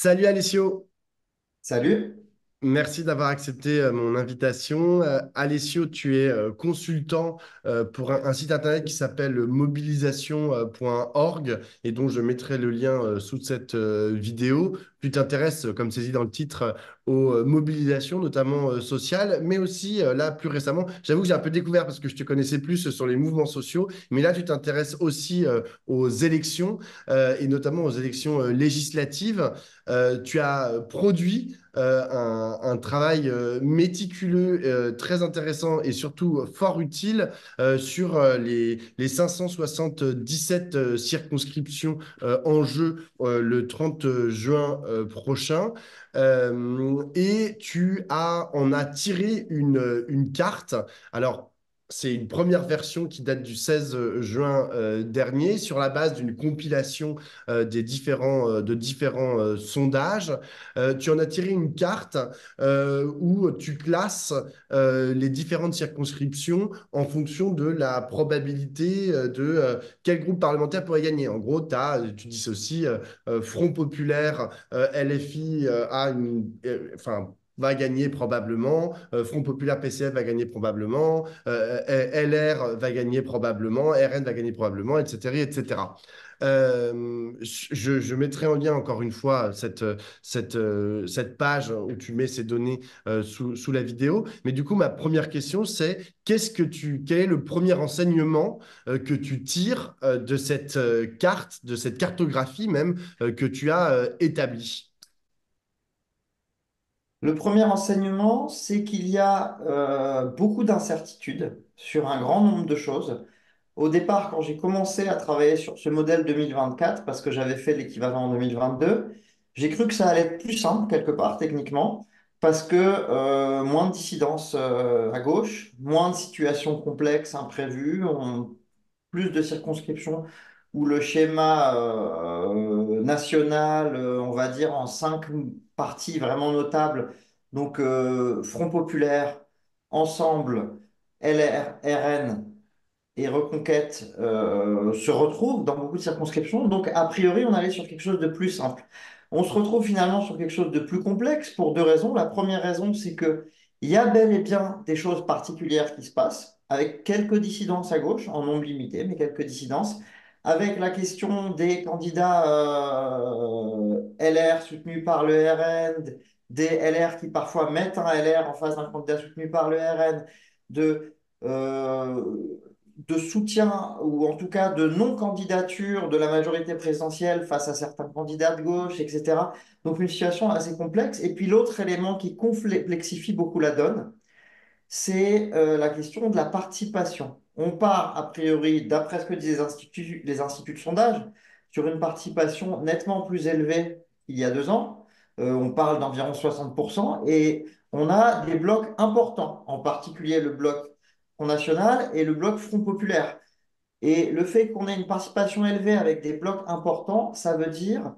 Salut Alessio, Salut. merci d'avoir accepté mon invitation. Alessio, tu es consultant pour un site internet qui s'appelle mobilisation.org et dont je mettrai le lien sous cette vidéo. Tu t'intéresses, comme c'est dit dans le titre, aux mobilisations, notamment sociales, mais aussi, là, plus récemment, j'avoue que j'ai un peu découvert parce que je te connaissais plus sur les mouvements sociaux, mais là, tu t'intéresses aussi aux élections et notamment aux élections législatives. Tu as produit un travail méticuleux, très intéressant et surtout fort utile sur les 577 circonscriptions en jeu le 30 juin prochain. Et en as tiré une carte. Alors, c'est une première version qui date du 16 juin dernier sur la base d'une compilation de différents sondages. Tu en as tiré une carte où tu classes les différentes circonscriptions en fonction de la probabilité de quel groupe parlementaire pourrait gagner. En gros, tu dissocies Front Populaire, LFI enfin, va gagner probablement, Front Populaire PCF va gagner probablement, LR va gagner probablement, RN va gagner probablement, etc. etc. Je mettrai en lien encore une fois cette page où tu mets ces données sous la vidéo. Mais du coup, ma première question, c'est quel est le premier enseignement que tu tires de cette carte, de cette cartographie même que tu as établie? Le premier enseignement, c'est qu'il y a beaucoup d'incertitudes sur un grand nombre de choses. Au départ, quand j'ai commencé à travailler sur ce modèle 2024, parce que j'avais fait l'équivalent en 2022, j'ai cru que ça allait être plus simple quelque part techniquement, parce que moins de dissidence à gauche, moins de situations complexes, imprévues, plus de circonscriptions où le schéma national, on va dire en cinq parties vraiment notables, donc Front Populaire, Ensemble, LR, RN et Reconquête se retrouvent dans beaucoup de circonscriptions. Donc, a priori, on allait sur quelque chose de plus simple. On se retrouve finalement sur quelque chose de plus complexe pour deux raisons. La première raison, c'est que il y a bel et bien des choses particulières qui se passent, avec quelques dissidences à gauche, en nombre limité, mais quelques dissidences, avec la question des candidats LR soutenus par le RN, des LR qui parfois mettent un LR en face d'un candidat soutenu par le RN, de euh, de soutien ou en tout cas de non-candidature de la majorité présidentielle face à certains candidats de gauche, etc. Donc une situation assez complexe. Et puis l'autre élément qui complexifie beaucoup la donne, c'est la question de la participation. On part a priori, d'après ce que disent les instituts de sondage, sur une participation nettement plus élevée qu'il y a 2 ans. On parle d'environ 60% et on a des blocs importants, en particulier le bloc Front National et le bloc Front Populaire. Et le fait qu'on ait une participation élevée avec des blocs importants, ça veut dire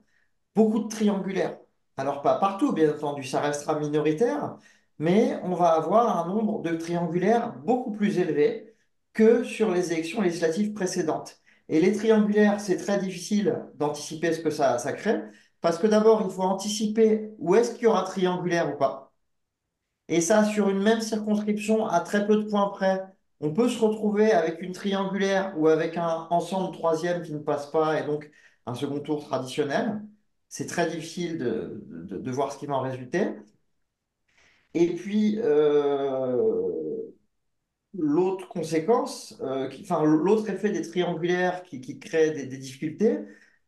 beaucoup de triangulaires. Alors pas partout, bien entendu, ça restera minoritaire, mais on va avoir un nombre de triangulaires beaucoup plus élevé que sur les élections législatives précédentes. Et les triangulaires, c'est très difficile d'anticiper ce que ça crée, parce que d'abord, il faut anticiper où est-ce qu'il y aura triangulaire ou pas. Et ça, sur une même circonscription, à très peu de points près, on peut se retrouver avec une triangulaire ou avec un ensemble troisième qui ne passe pas et donc un second tour traditionnel. C'est très difficile de voir ce qui va en résulter. Et puis, l'autre conséquence, enfin, l'autre effet des triangulaires qui crée des difficultés,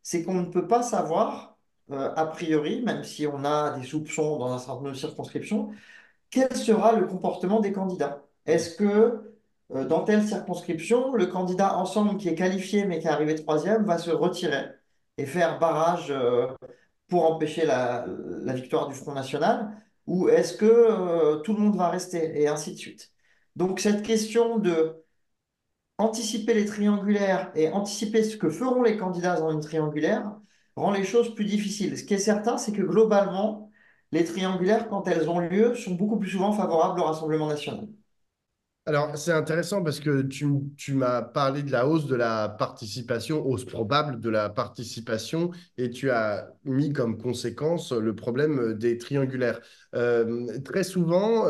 c'est qu'on ne peut pas savoir, a priori, même si on a des soupçons dans un certain nombre de circonscriptions, quel sera le comportement des candidats? Est-ce que dans telle circonscription, le candidat ensemble qui est qualifié mais qui est arrivé troisième va se retirer et faire barrage pour empêcher la victoire du Front National? Ou est-ce que tout le monde va rester et ainsi de suite? Donc cette question de anticiper les triangulaires et anticiper ce que feront les candidats dans une triangulaire rend les choses plus difficiles. Ce qui est certain, c'est que globalement, les triangulaires, quand elles ont lieu, sont beaucoup plus souvent favorables au Rassemblement national. Alors, c'est intéressant parce que tu m'as parlé de la hausse de la participation, hausse probable de la participation, et tu as mis comme conséquence le problème des triangulaires. Très souvent,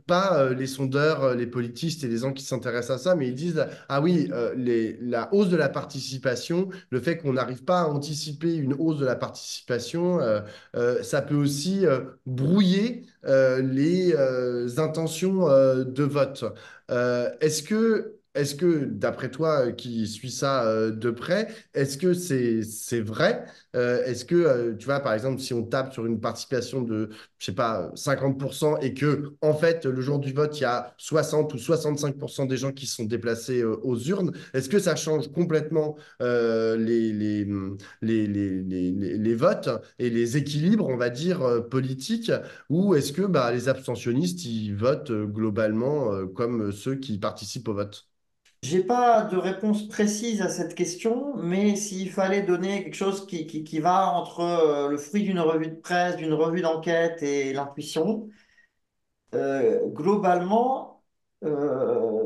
pas les sondeurs, les politistes et les gens qui s'intéressent à ça, mais ils disent, ah oui, la hausse de la participation, le fait qu'on n'arrive pas à anticiper une hausse de la participation, ça peut aussi brouiller les intentions de vote. Est-ce que, d'après toi, qui suis ça de près, est-ce que c'est vrai? Est-ce que, tu vois, par exemple, si on tape sur une participation de je sais pas, 50% et que, en fait, le jour du vote, il y a 60 ou 65% des gens qui sont déplacés aux urnes, est-ce que ça change complètement les votes et les équilibres, on va dire, politiques, ou est-ce que bah, les abstentionnistes, ils votent globalement comme ceux qui participent au vote? J'ai pas de réponse précise à cette question, mais s'il fallait donner quelque chose qui va entre le fruit d'une revue de presse, d'une revue d'enquête et l'intuition, globalement,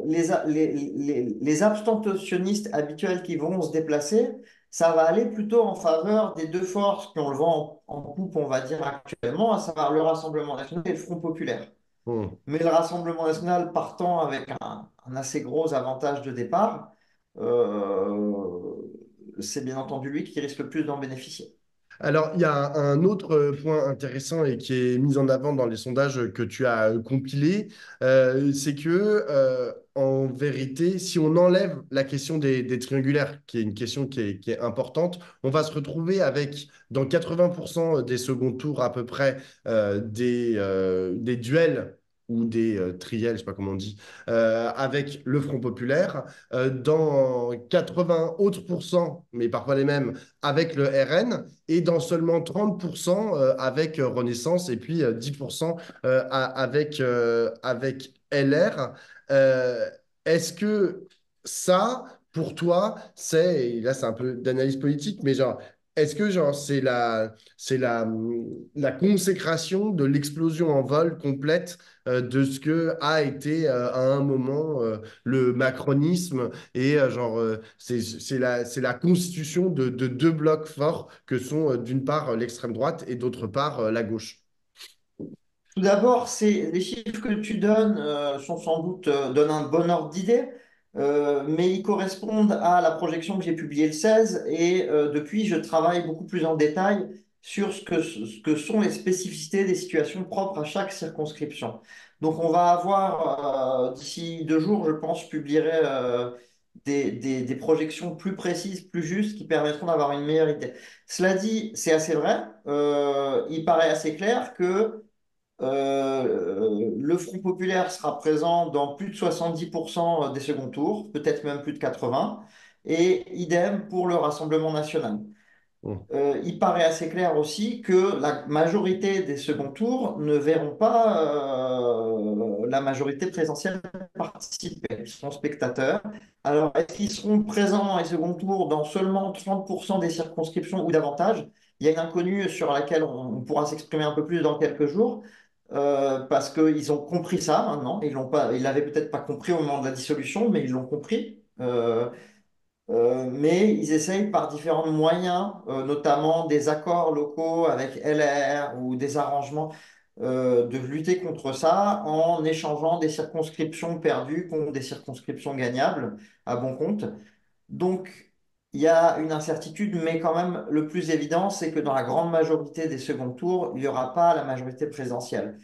les abstentionnistes habituels qui vont se déplacer, ça va aller plutôt en faveur des deux forces qui ont le vent en poupe, on va dire actuellement, à savoir le Rassemblement national et le Front populaire. Hmm. Mais le Rassemblement national partant avec un assez gros avantage de départ, c'est bien entendu lui qui risque le plus d'en bénéficier. Alors, il y a un autre point intéressant et qui est mis en avant dans les sondages que tu as compilés, c'est que, en vérité, si on enlève la question des triangulaires, qui est une question qui est importante, on va se retrouver avec, dans 80% des seconds tours à peu près, des duels ou des triels, je ne sais pas comment on dit, avec le Front populaire, dans 80 autres pourcents, mais parfois les mêmes, avec le RN et dans seulement 30% avec Renaissance et puis 10% avec LR. Euh, Est-ce que ça, pour toi, et là c'est un peu d'analyse politique, mais genre, est-ce que genre, c'est la consécration de l'explosion en vol complète de ce que a été à un moment le macronisme et c'est la constitution de deux blocs forts que sont d'une part l'extrême droite et d'autre part la gauche. Tout d'abord, les chiffres que tu donnes sont sans doute donnent un bon ordre d'idée, mais ils correspondent à la projection que j'ai publiée le 16 et depuis, je travaille beaucoup plus en détail sur ce que sont les spécificités des situations propres à chaque circonscription. Donc, on va avoir, d'ici 2 jours, je pense, je publierai des projections plus précises, plus justes, qui permettront d'avoir une meilleure idée. Cela dit, c'est assez vrai. Il paraît assez clair que le Front populaire sera présent dans plus de 70% des seconds tours, peut-être même plus de 80%, et idem pour le Rassemblement national. Mmh. Il paraît assez clair aussi que la majorité des seconds tours ne verront pas la majorité présidentielle participer. Ils seront spectateurs. Alors, est-ce qu'ils seront présents dans les seconds tours dans seulement 30% des circonscriptions ou davantage? Il y a une inconnue sur laquelle on pourra s'exprimer un peu plus dans quelques jours, parce qu'ils ont compris ça maintenant. Ils l'avaient peut-être pas compris au moment de la dissolution, mais ils l'ont compris. Mais ils essayent par différents moyens, notamment des accords locaux avec LR ou des arrangements, de lutter contre ça en échangeant des circonscriptions perdues contre des circonscriptions gagnables à bon compte. Donc, il y a une incertitude, mais quand même, le plus évident, c'est que dans la grande majorité des seconds tours, il n'y aura pas la majorité présidentielle.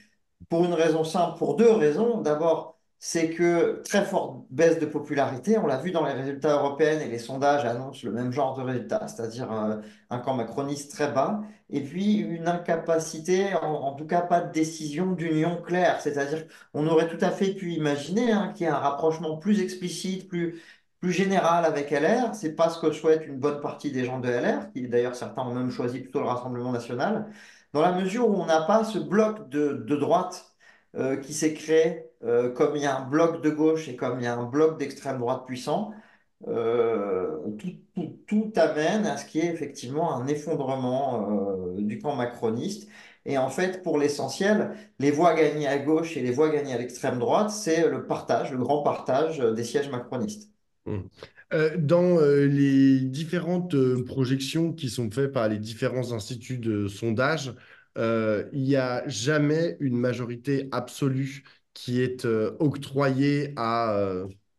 Pour une raison simple, pour deux raisons. D'abord, c'est que très forte baisse de popularité, on l'a vu dans les résultats européens et les sondages annoncent le même genre de résultats, c'est-à-dire un camp macroniste très bas, et puis une incapacité, en tout cas pas de décision d'union claire, c'est-à-dire qu'on aurait tout à fait pu imaginer qu'il y ait un rapprochement plus explicite, plus général avec LR. C'est pas ce que souhaite une bonne partie des gens de LR, qui d'ailleurs certains ont même choisi plutôt le Rassemblement national dans la mesure où on n'a pas ce bloc de droite qui s'est créé, comme il y a un bloc de gauche et comme il y a un bloc d'extrême droite puissant, tout amène à ce qu'il y ait effectivement un effondrement du camp macroniste. Et en fait, pour l'essentiel, les voix gagnées à gauche et les voix gagnées à l'extrême droite, c'est le partage, le grand partage des sièges macronistes. Mm. Dans les différentes projections qui sont faites par les différents instituts de sondage, il n'y a jamais une majorité absolue qui est octroyée à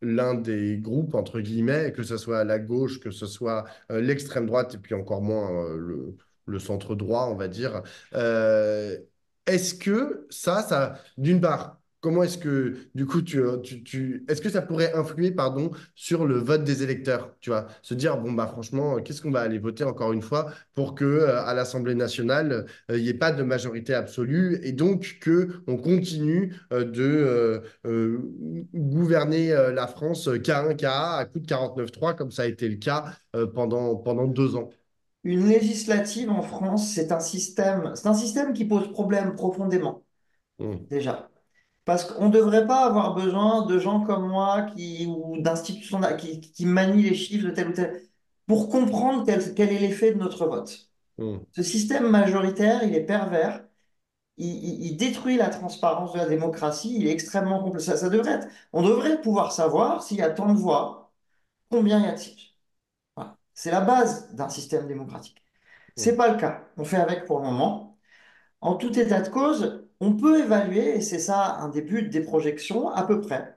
l'un des groupes, entre guillemets, que ce soit la gauche, que ce soit l'extrême droite, et puis encore moins le centre droit, on va dire. Euh, Est-ce que ça, d'une part, comment est-ce que, du coup, est-ce que ça pourrait influer, pardon, sur le vote des électeurs, tu vois, se dire, bon, bah, franchement, qu'est-ce qu'on va aller voter encore une fois pour que, à l'Assemblée nationale, il n'y ait pas de majorité absolue et donc que on continue gouverner la France K1, K1 à coup de 49-3, comme ça a été le cas pendant 2 ans. Une législative en France, c'est un système qui pose problème profondément, Mm, déjà. Parce qu'on ne devrait pas avoir besoin de gens comme moi ou d'institutions qui manient les chiffres de tel ou tel pour comprendre quel est l'effet de notre vote. mm, Ce système majoritaire, il est pervers, il détruit la transparence de la démocratie, il est extrêmement complexe. Ça devrait être, on devrait pouvoir savoir s'il y a tant de voix, combien y a-t-il? Voilà. C'est la base d'un système démocratique. C'est mm, pas le cas. On fait avec pour le moment. En tout état de cause, on peut évaluer, et c'est ça un des buts des projections, à peu près,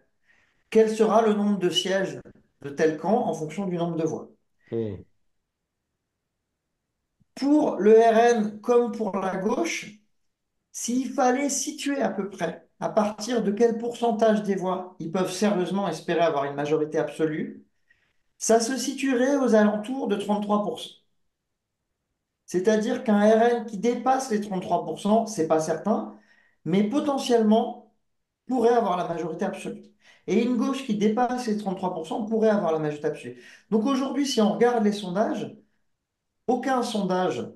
quel sera le nombre de sièges de tel camp en fonction du nombre de voix. mm, Pour le RN comme pour la gauche, s'il fallait situer à peu près à partir de quel pourcentage des voix ils peuvent sérieusement espérer avoir une majorité absolue, ça se situerait aux alentours de 33%. C'est-à-dire qu'un RN qui dépasse les 33%, c'est pas certain, mais potentiellement pourrait avoir la majorité absolue. Et une gauche qui dépasse les 33% pourrait avoir la majorité absolue. Donc aujourd'hui, si on regarde les sondages, aucun sondage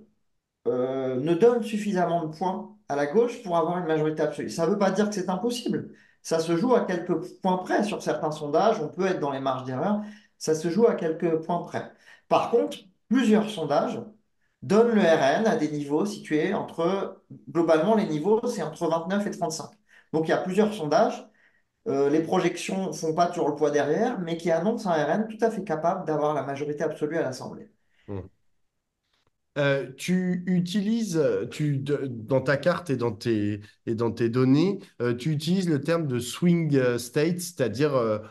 ne donne suffisamment de points à la gauche pour avoir une majorité absolue. Ça ne veut pas dire que c'est impossible. Ça se joue à quelques points près. Sur certains sondages, on peut être dans les marges d'erreur. Ça se joue à quelques points près. Par contre, plusieurs sondages donnent le RN à des niveaux situés globalement, les niveaux, c'est entre 29 et 35. Donc il y a plusieurs sondages. Les projections ne font pas toujours le poids derrière, mais qui annoncent un RN tout à fait capable d'avoir la majorité absolue à l'Assemblée. mm. Tu utilises, dans ta carte et dans tes données, tu utilises le terme de swing state, c'est-à-dire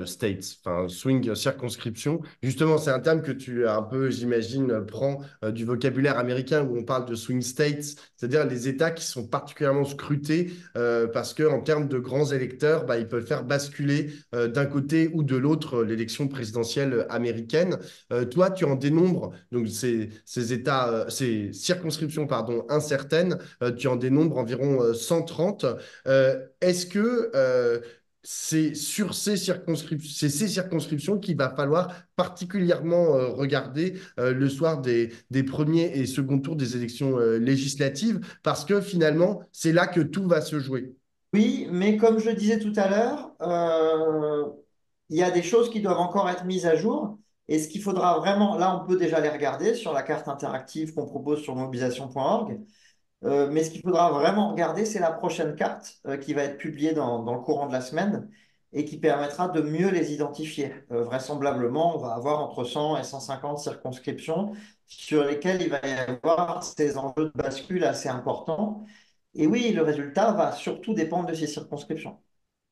states, enfin swing circonscription. Justement, c'est un terme que tu un peu, j'imagine, prends du vocabulaire américain où on parle de swing states, c'est-à-dire les États qui sont particulièrement scrutés parce que en termes de grands électeurs, bah, ils peuvent faire basculer d'un côté ou de l'autre l'élection présidentielle américaine. Toi, tu en dénombres donc ces États, ces circonscriptions pardon, incertaines, tu en dénombres environ 130. Est-ce que c'est sur ces circonscriptions qu'il va falloir particulièrement regarder le soir des premiers et second tours des élections législatives, parce que finalement, c'est là que tout va se jouer. Oui, mais comme je le disais tout à l'heure, il y a des choses qui doivent encore être mises à jour. Et ce qu'il faudra vraiment, là, on peut déjà les regarder sur la carte interactive qu'on propose sur mobilisation.org. Mais ce qu'il faudra vraiment regarder, c'est la prochaine carte qui va être publiée dans le courant de la semaine et qui permettra de mieux les identifier. Vraisemblablement, on va avoir entre 100 et 150 circonscriptions sur lesquelles il va y avoir ces enjeux de bascule assez importants. Et oui, le résultat va surtout dépendre de ces circonscriptions.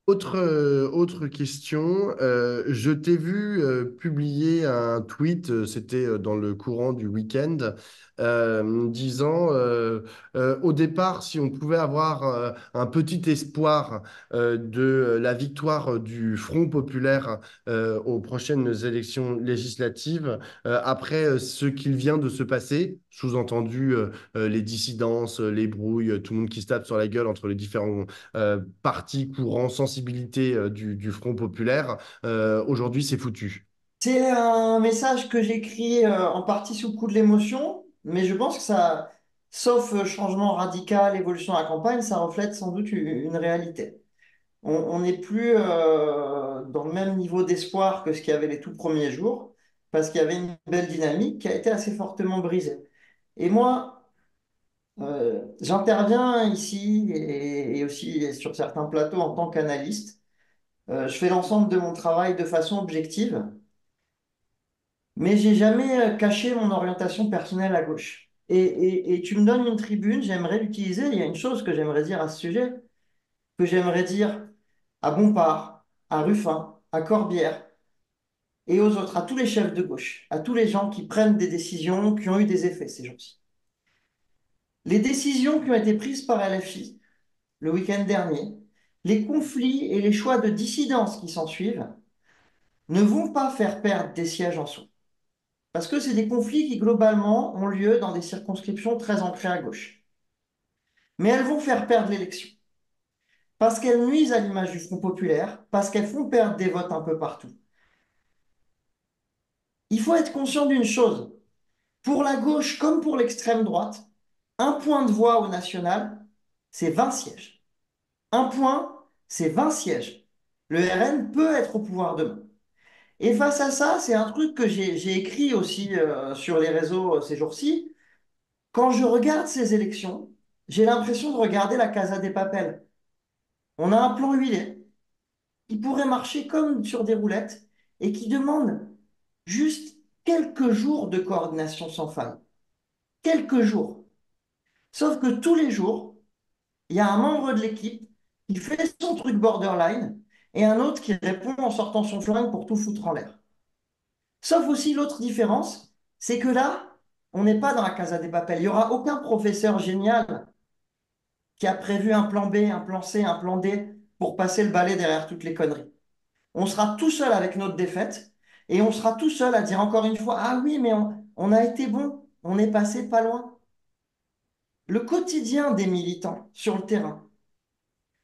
Autre question, je t'ai vu publier un tweet, c'était dans le courant du week-end, disant au départ, si on pouvait avoir un petit espoir de la victoire du Front populaire aux prochaines élections législatives, après ce qu'il vient de se passer, sous-entendu les dissidences, les brouilles, tout le monde qui se tape sur la gueule entre les différents parti courant, sensibilité du Front populaire. Aujourd'hui, c'est foutu. C'est un message que j'écris en partie sous le coup de l'émotion, mais je pense que ça, sauf changement radical, évolution de la campagne, ça reflète sans doute une réalité. On n'est plus dans le même niveau d'espoir que ce qu'il y avait les tout premiers jours, parce qu'il y avait une belle dynamique qui a été assez fortement brisée. Et moi, J'interviens ici et aussi sur certains plateaux en tant qu'analyste. Je fais l'ensemble de mon travail de façon objective, mais j'ai jamais caché mon orientation personnelle à gauche. Et tu me donnes une tribune, j'aimerais l'utiliser. Il y a une chose que j'aimerais dire à ce sujet, que j'aimerais dire à Bompard, à Ruffin, à Corbière et aux autres, à tous les chefs de gauche, à tous les gens qui prennent des décisions qui ont eu des effets ces jours-ci. Les décisions qui ont été prises par LFI le week-end dernier, les conflits et les choix de dissidence qui s'ensuivent ne vont pas faire perdre des sièges en soi. Parce que c'est des conflits qui, globalement, ont lieu dans des circonscriptions très ancrées à gauche. Mais elles vont faire perdre l'élection. Parce qu'elles nuisent à l'image du Front populaire, parce qu'elles font perdre des votes un peu partout. Il faut être conscient d'une chose. Pour la gauche comme pour l'extrême droite, un point de voix au national, c'est 20 sièges. Un point, c'est 20 sièges. Le RN peut être au pouvoir demain. Et face à ça, c'est un truc que j'ai écrit aussi sur les réseaux ces jours-ci. Quand je regarde ces élections, j'ai l'impression de regarder la Casa des Papel. On a un plan huilé qui pourrait marcher comme sur des roulettes et qui demande juste quelques jours de coordination sans faille. Quelques jours. Sauf que tous les jours, il y a un membre de l'équipe qui fait son truc borderline et un autre qui répond en sortant son flingue pour tout foutre en l'air. Sauf aussi l'autre différence, c'est que là, on n'est pas dans la Casa des Papel. Il n'y aura aucun professeur génial qui a prévu un plan B, un plan C, un plan D pour passer le balai derrière toutes les conneries. On sera tout seul avec notre défaite et on sera tout seul à dire encore une fois, ah oui, mais on a été bon, on est passé pas loin. Le quotidien des militants sur le terrain,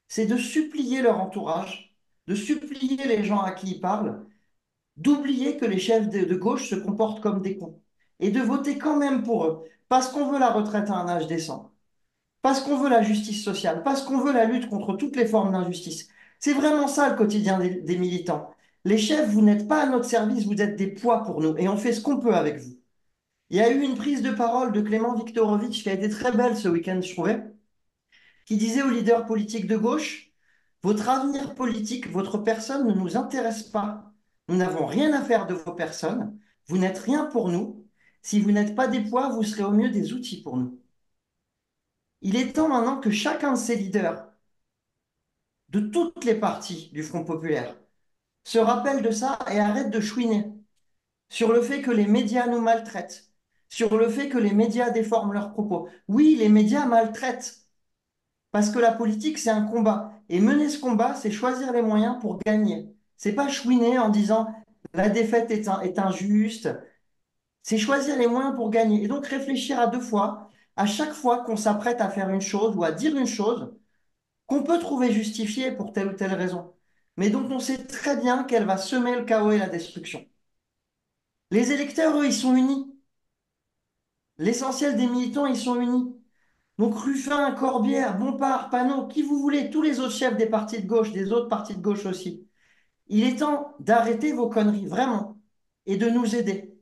c'est de supplier leur entourage, de supplier les gens à qui ils parlent, d'oublier que les chefs de gauche se comportent comme des cons et de voter quand même pour eux, parce qu'on veut la retraite à un âge décent, parce qu'on veut la justice sociale, parce qu'on veut la lutte contre toutes les formes d'injustice. C'est vraiment ça le quotidien des militants. Les chefs, vous n'êtes pas à notre service, vous êtes des poids pour nous et on fait ce qu'on peut avec vous. Il y a eu une prise de parole de Clément Viktorovitch qui a été très belle ce week-end, je trouvais, qui disait aux leaders politiques de gauche, votre avenir politique, votre personne ne nous intéresse pas. Nous n'avons rien à faire de vos personnes. Vous n'êtes rien pour nous. Si vous n'êtes pas des poids, vous serez au mieux des outils pour nous. Il est temps maintenant que chacun de ces leaders, de toutes les parties du Front populaire, se rappelle de ça et arrête de chouiner sur le fait que les médias nous maltraitent, sur le fait que les médias déforment leurs propos. Oui, les médias maltraitent, parce que la politique, c'est un combat. Et mener ce combat, c'est choisir les moyens pour gagner. C'est pas chouiner en disant la défaite est injuste. C'est choisir les moyens pour gagner. Et donc réfléchir à deux fois, à chaque fois qu'on s'apprête à faire une chose ou à dire une chose qu'on peut trouver justifiée pour telle ou telle raison, mais dont on sait très bien qu'elle va semer le chaos et la destruction. Les électeurs, eux, ils sont unis. L'essentiel des militants, ils sont unis. Donc Ruffin, Corbière, Bompard, Panot, qui vous voulez, tous les autres chefs des partis de gauche, des autres partis de gauche aussi. Il est temps d'arrêter vos conneries, vraiment, et de nous aider.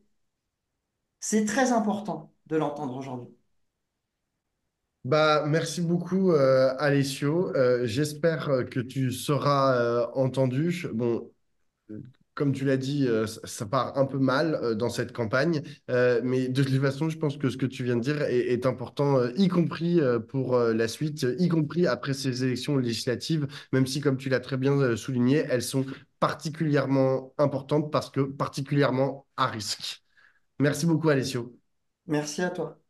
C'est très important de l'entendre aujourd'hui. Bah, merci beaucoup, Alessio. J'espère que tu seras entendu. Bon, euh, comme tu l'as dit, ça part un peu mal dans cette campagne, mais de toute façon, je pense que ce que tu viens de dire est important, y compris pour la suite, y compris après ces élections législatives, même si, comme tu l'as très bien souligné, elles sont particulièrement importantes parce que particulièrement à risque. Merci beaucoup, Alessio. Merci à toi.